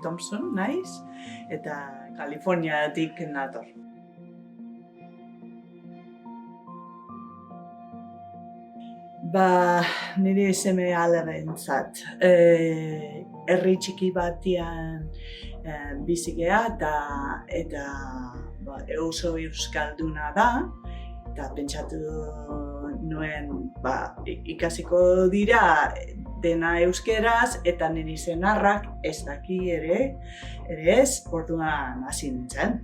Thompson naiz, eta Kaliforniatik nator. Nire seme alabentzat. Herri txiki batean bizi gea eta oso euskalduna da, eta pentsatu nuen ikasiko dira dena euskeraz eta nire senarrak ez daki ere ez, orduan hasi nintzen,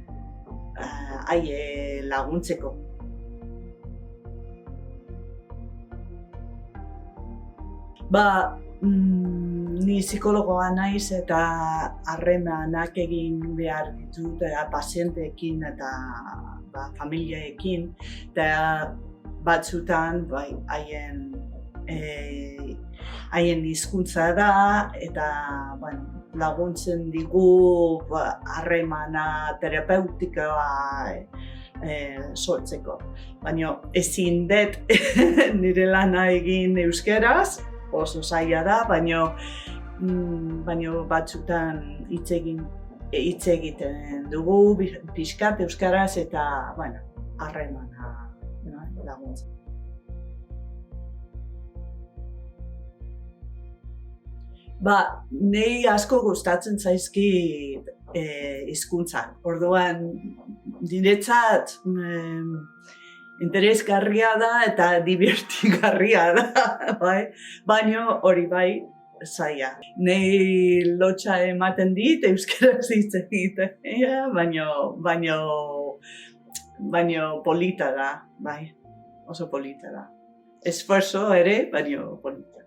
haie laguntzeko. Ni psikologoa naiz eta harremanak egin behar ditut pazienteekin eta familiaekin, eta batzutan haien hizkuntza da eta laguntzen digu harremana terapeutikoa sortzeko. Baina ezin dut nire lana egin euskeraz, oso zaila da, baina batzutan hitz egiten dugu pixkat euskaraz eta harremana laguntzen. Nei asko gustatzen zaizkit hizkuntzak. Orduan niretzat interesgarria da eta divertigarria da, baina hori zaila. Nei lotxa ematen dit euskaraz hitz egiten, baina polita da, oso polita da. Esfuerzo ere, baina polita.